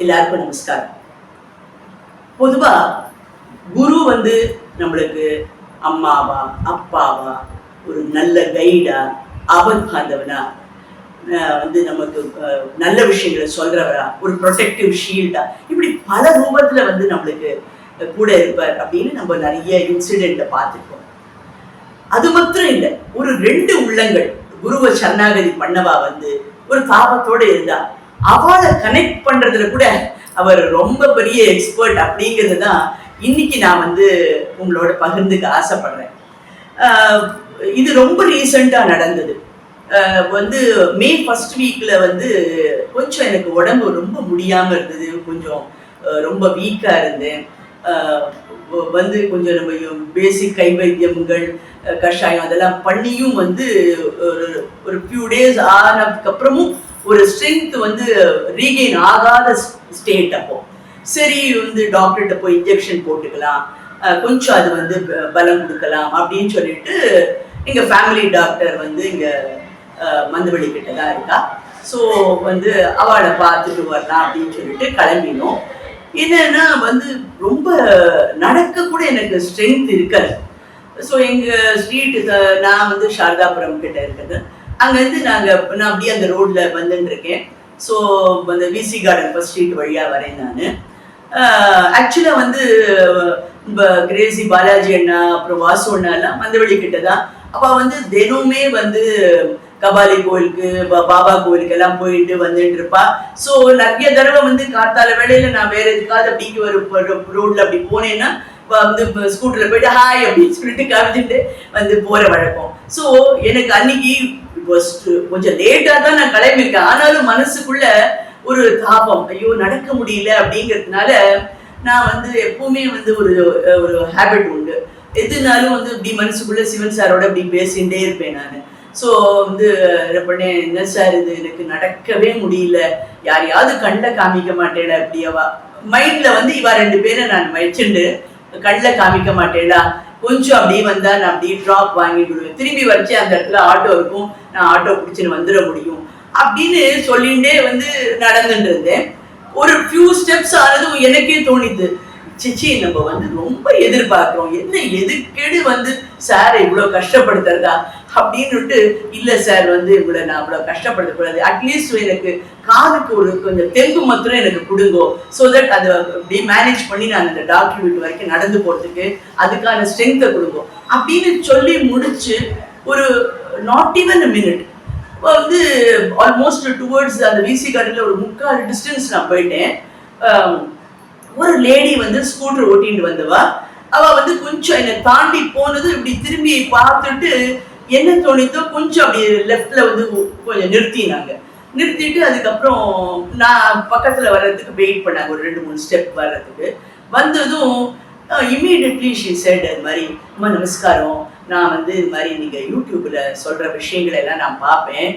எல்லாருக்கும் நமஸ்காரம். பொதுவா குரு நம்மளுக்கு அம்மாவா அப்பாவா ஒரு நல்ல கைடா ஆபத் பாந்தவனா நமக்கு நல்ல விஷயங்களை சொல்றவரா ஒரு ப்ரொடெக்டிவ் ஷீல்டா இப்படி பல ரூபத்துல நம்மளுக்கு கூட இருப்பார் அப்படின்னு நம்ம நிறைய இன்சிடென்ட்டை பார்த்துருக்கோம். அது மாத்திரம் இல்லை, ஒரு 2 உள்ளங்கள் குருவை சரணாகதி பண்ணவா ஒரு தாபத்தோட இருந்தா அவளை கனெக்ட் பண்றதுல கூட அவர் ரொம்ப பெரிய எக்ஸ்பர்ட் அப்படிங்கிறது தான் இன்னைக்கு நான் உங்களோட பகிர்ந்துக்க ஆசைப்படுறேன். இது ரொம்ப ரீசெண்டா நடந்தது. மே 1st வீக்ல கொஞ்சம் எனக்கு உடம்பு ரொம்ப முடியாம இருந்தது, கொஞ்சம் ரொம்ப வீக்கா இருந்தேன். கொஞ்சம் நம்ம பேசிக் கை வைத்தியங்கள் கஷாயம் அதெல்லாம் பண்ணியும் ஒரு ஃபியூ டேஸ் ஆனதுக்கு அப்புறமும் ஒரு ஸ்ட்ரென்த் ரீகெயின் ஆகாத ஸ்டேட். அப்போ சரி டாக்டர்கிட்ட போய் இன்ஜெக்ஷன் போட்டுக்கலாம், கொஞ்சம் அது பலம் கொடுக்கலாம் அப்படின்னு சொல்லிட்டு எங்க ஃபேமிலி டாக்டர் இங்க மந்தவெளி கிட்ட தான் இருக்கா. ஸோ அவளை பார்த்துட்டு வரலாம் அப்படின்னு சொல்லிட்டு கிளம்பினோம். என்னன்னா ரொம்ப நடக்க கூட எனக்கு ஸ்ட்ரென்த் இருக்காது. ஸோ எங்க ஸ்ட்ரீட் நான் சாரதாபுரம் கிட்ட இருக்குது, அங்கேருந்து நான் அப்படியே அந்த ரோட்ல வந்துட்டு இருக்கேன். ஸோ விசி கார்டன் ஃபர்ஸ்ட் ஸ்ட்ரீட் வழியா வரேன் நான். ஆக்சுவலா கிரேசி பாலாஜி அண்ணா அப்புறம் வாசு அண்ணா எல்லாம் மந்தவெளி கிட்ட தான். அப்ப தினமுமே கபாலி கோயிலுக்கு பாபா கோயிலுக்கு எல்லாம் போயிட்டு வந்துட்டு இருப்பா. ஸோ நிறைய தடவை காத்தால வேலையில நான் வேற எதுக்காவது அப்படி ஒரு ரோட்ல அப்படி போனேன்னா ஸ்கூட்டர்ல போயிட்டு ஹாய் அப்படின்னு சொல்லிட்டு காமிச்சுட்டு போற வழக்கம். ஸோ எனக்கு அன்னைக்கு கொஞ்சம் லேட்டா தான் நான் கிளம்பியிருக்கேன். ஆனாலும் மனசுக்குள்ள ஒரு தாபம், ஐயோ நடக்க முடியல அப்படிங்கிறதுனால நான் எப்பவுமே ஒரு ஹேபிட் உண்டு, எதுனாலும் இப்படி மனசுக்குள்ள சிவன் சாரோட இப்படி பேசிகிட்டே இருப்பேன் நான். ஸோ என்ன சார் இது எனக்கு நடக்கவே முடியல, யாரையாவது கண்ணில் காமிக்க மாட்டேடா அப்படியவா மைண்ட்ல இவா 2 பேரை நான் வச்சுண்டு கண்ணில் காமிக்க மாட்டேடா, கொஞ்சம் அப்படியே வந்தா நான் அப்படியே ட்ராப் வாங்கி விடுவேன், திரும்பி வச்சு அந்த இடத்துல ஆட்டோ இருக்கும், நான் ஆட்டோ பிடிச்சின்னு வந்துட முடியும் அப்படின்னு சொல்லிகிட்டே நடந்துட்டு இருந்தேன். ஒரு ஃபியூ ஸ்டெப்ஸ் ஆனதும் எனக்கே தோணிது, சிச்சி நம்ம ரொம்ப எதிர்பார்க்கிறோம், என்ன எதுக்கேடு சார் இவ்வளவு கஷ்டப்படுத்துறதா அப்படின்னுட்டு. இல்ல சார் இவ்வளவு நான் அவ்வளவு கஷ்டப்படுத்தக்கூடாது, அட்லீஸ்ட் எனக்கு காதுக்கு ஒரு கொஞ்சம் தெம்பு மாத்திரம் எனக்கு கொடுங்கோ, ஸோ தட் அதை அப்படியே மேனேஜ் பண்ணி நான் அந்த டாக்டர் வீட்டு வரைக்கும் நடந்து போறதுக்கு அதுக்கான ஸ்ட்ரென்த்தை கொடுங்கோ அப்படின்னு சொல்லி முடிச்சு ஒரு not even a minute almost towards அந்த விசி கார்டன்ல ஒரு 3/4 டிஸ்டன்ஸ் நான் போயிட்டேன். ஒரு லேடி ஸ்கூட்டர் ஓட்டிட்டு வந்தவா, அவ கொஞ்சம் என்னை தாண்டி போனது இப்படி திரும்பி பார்த்துட்டு என்ன தோணித்தோ கொஞ்சம் அப்படி லெஃப்ட்ல கொஞ்சம் நிறுத்திட்டு அதுக்கப்புறம் நான் பக்கத்துல வர்றதுக்கு வெயிட் பண்ணாங்க, ஒரு 2-3 ஸ்டெப் வர்றதுக்கு. வந்ததும் இம்மீடியட்லி ஷி செட், அது மாதிரி அம்மா நமஸ்காரம், நான் இது மாதிரி நீங்க யூடியூப்ல சொல்ற விஷயங்களை எல்லாம் நான் பார்ப்பேன்,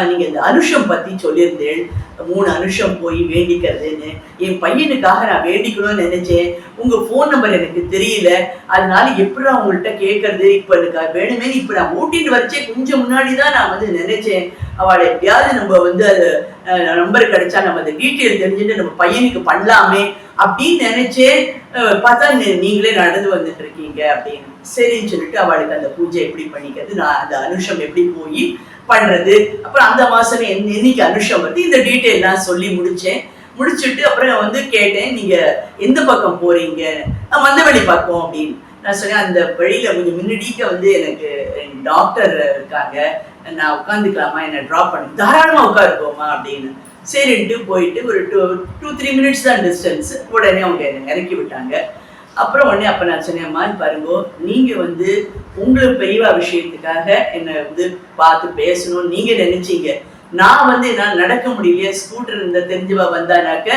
நீங்க இந்த அனுஷம் பத்தி சொல்லியிருந்தேன், 3 அனுஷம் போய் வேண்டிக்கிறதுன்னு, என் பையனுக்காக நான் வேண்டிக்கணும்னு நினைச்சேன், உங்க ஃபோன் நம்பர் எனக்கு தெரியல, அதனால எப்படி உங்கள்கிட்ட கேட்கறது, இப்ப எனக்கு வேணுமே, இப்ப நான் ஓட்டிட்டு வச்சே கொஞ்சம் முன்னாடி தான் நான் நினைச்சேன், அவளை எப்படியாவது நம்ம அது நம்பர் கிடைச்சா நம்ம அந்த டீட்டெயில் தெரிஞ்சுட்டு நம்ம பையனுக்கு பண்ணலாமே அப்படின்னு நினைச்சேன். பார்த்தா நீங்களே நடந்து வந்துட்டு இருக்கீங்க அப்படின்னு. சரின்னு சொல்லிட்டு அவளுக்கு அந்த பூஜை எப்படி பண்ணிக்கிறது, நான் அந்த அனுஷம் எப்படி போய் பண்றது, அப்புறம் அந்த மாசம் என்னைக்கு அனுஷம் இந்த டீட்டெயில் நான் சொல்லி முடிச்சுட்டு அப்புறம் கேட்டேன், நீங்க எந்த பக்கம் போறீங்க, மந்தவெளி பக்கம் அப்படின்னு. நான் சொன்னேன், அந்த வழியில கொஞ்சம் முன்னாடிக்க எனக்கு டாக்டர் இருக்காங்க, நான் உட்காந்துக்கலாமா, என்னை ட்ராப் பண்ணி தாராளமா உட்காருக்கோமா அப்படின்னு. சரின்ட்டு போயிட்டு ஒரு 2-3 மினிட்ஸ் தான் டிஸ்டன்ஸ், உடனே அவங்க என்னை இறக்கி விட்டாங்க. அப்புறம் உடனே அப்ப நான் சொன்னேம்மா பாருங்கோ, நீங்க உங்களுக்கு பெரியவா விஷயத்துக்காக என்னை பார்த்து பேசணும்னு நீங்க நினைச்சீங்க, நான் என்னால் நடக்க முடியலையே, ஸ்கூட்டர் இந்த தெரிஞ்சவா வந்தானாக்க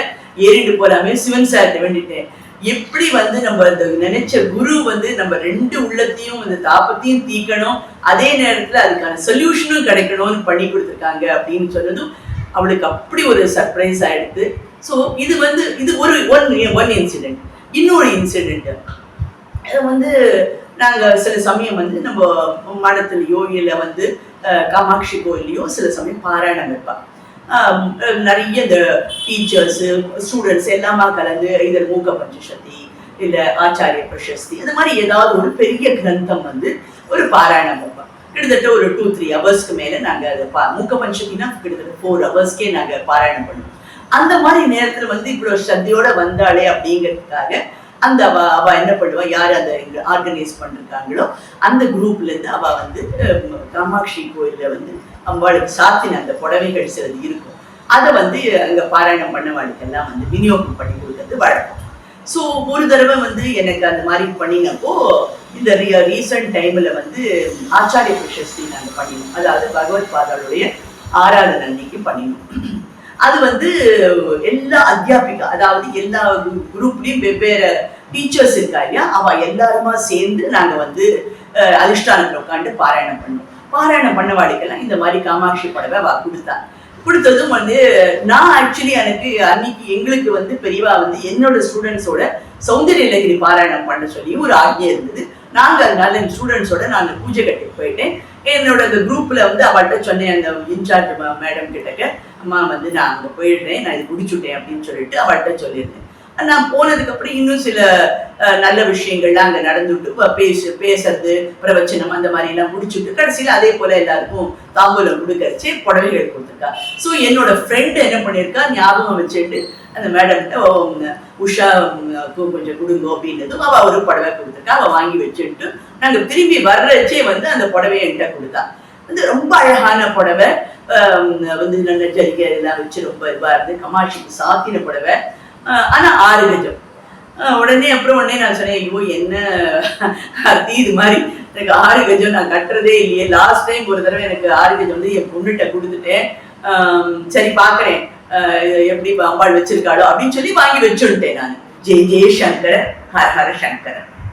ஏறிட்டு போலாமே, சிவன் சார்ட்ட வேண்டிட்டேன். எப்படி நம்ம நினைச்ச குரு நம்ம 2 உள்ளத்தையும் தாபத்தையும் தீக்கணும், அதே நேரத்துல அதுக்கான சொல்யூஷனும் கிடைக்கணும்னு பண்ணி கொடுத்துருக்காங்க அப்படின்னு சொன்னதும் அவளுக்கு அப்படி ஒரு சர்ப்ரைஸ் ஆயிடுது. ஸோ இது இது ஒன் இன்சிடென்ட். இன்னொரு இன்சிடென்ட், நாங்க சில சமயம் நம்ம மடத்துலயோ இல்ல காமாட்சி கோயிலையோ சில சமயம் பாராயணம் வைப்பா. நிறைய இந்த டீச்சர்ஸ் ஸ்டூடெண்ட்ஸ் எல்லாமா கலந்து இதர் மூக்க பஞ்சசதி இல்ல ஆச்சாரிய பிரசஸ்தி இந்த மாதிரி ஏதாவது ஒரு பெரிய கிரந்தம் வந்து ஒரு பாராயணம் வைப்போம். கிட்டத்தட்ட ஒரு 2-3 ஹவர்ஸ்க்கு மேல நாங்க அதை மூக்க பஞ்சசதினா கிட்டத்தட்ட 4 ஹவர்ஸ்க்கே நாங்க பாராயணம் பண்ணுவோம். அந்த மாதிரி நேரத்துல வந்து இவ்வளவு சத்தியோட வந்தாளே அப்படிங்கிறதுக்காக அந்த அவ என்ன பண்ணுவா, யார் அந்த ஆர்கனைஸ் பண்ணிருக்காங்களோ அந்த குரூப்ல இருந்து அவ வந்து காமாட்சி கோயில்ல வந்து அம்பாளுக்கு சாத்தின அந்த புடவைகள் சிலது இருக்கும், அதை வந்து அங்க பாராயணம் பண்ணவாளுக்கெல்லாம் வந்து விநியோகம் பண்ணி கொடுக்கறது வழக்கம். ஸோ ஒரு தடவை வந்து எனக்கு அந்த மாதிரி பண்ணினப்போ இந்த ரீசன்ட் டைம்ல வந்து ஆச்சாரிய பிரசஸ்தி நாங்க பண்ணினோம். அதாவது பகவத் பாதாளுடைய ஆராதனை அன்னைக்கு பண்ணினோம். அது வந்து எல்லா அத்தியாபிகா, அதாவது எல்லா குரூப்லயும் வெவ்வேறு டீச்சர்ஸ் இருக்கா இல்லையா, அவ எல்லாருமா சேர்ந்து நாங்க வந்து அதிஷ்டானத்துல உட்காந்து பாராயணம் பண்ணோம். பாராயணம் பண்ணவாடிக்கெல்லாம் இந்த மாதிரி காமாட்சி புடவை அவ கொடுத்ததும் வந்து நான் ஆக்சுவலி எனக்கு அன்னைக்கு எங்களுக்கு வந்து பெரியவா வந்து என்னோட ஸ்டூடெண்ட்ஸோட சௌந்தரிய லகிரி பாராயணம் பண்ண சொல்லி ஒரு ஆக்ஞை இருந்தது. நாங்க அதனால என் ஸ்டூடெண்ட்ஸோட நான் பூஜை கட்டிட்டு போயிட்டேன். என்னோட அந்த குரூப்ல வந்து அவள்கிட்ட சொன்னேன், அந்த இன்சார்ஜ் மேடம் கிட்டக்க, அம்மா வந்து நான் அங்க போயிடுறேன், நான் இது முடிச்சுட்டேன் அப்படின்னு சொல்லிட்டு அவள்கிட்ட சொல்லியிருந்தேன். நான் போனதுக்கு அப்புறம் இன்னும் சில நல்ல விஷயங்கள்லாம் அங்க நடந்துட்டு பேசுறது பிரவச்சனம் அந்த மாதிரி எல்லாம் முடிச்சுட்டு கடைசியில அதே போல எல்லாருக்கும் தாம்பூலம் கொடுக்கறச்சு புடவைகள் கொடுத்துருக்கா. ஸோ என்னோட ஃப்ரெண்டு என்ன பண்ணியிருக்கா, ஞாபகம் வச்சுட்டு அந்த மேடம்கிட்ட உஷா கொஞ்சம் கொடுங்க அப்படின்னதும் அவ ஒரு புடவை கொடுத்துருக்கா. அவ வாங்கி வச்சுட்டு நாங்க திரும்பி வர்றச்சே வந்து அந்த புடவையை என்கிட்ட கொடுத்தா. வந்து ரொம்ப அழகான புடவை, வந்து நல்ல ஜரிகை எல்லாம் வச்சு ரொம்ப இதுவா இருந்து கமாட்சிக்கு சாத்தின புடவை. ஆனா 6 கஜம். உடனே நான் சொன்னேன், ஐயோ என்ன இது மாதிரி எனக்கு 6 கஜம் நான் கட்டுறதே இல்லையே. லாஸ்ட் டைம் ஒரு தடவை எனக்கு 6 கஜம் வந்து என் பொண்ணுகிட்ட கொடுத்துட்டேன், சரி பாக்குறேன் எப்படி அம்பாள் வச்சிருக்காளோ அப்படின்னு சொல்லி வாங்கி வச்சுட்டேன் நான். ஜெய் ஜெய் சங்கர, ஹர ஹர சங்கர.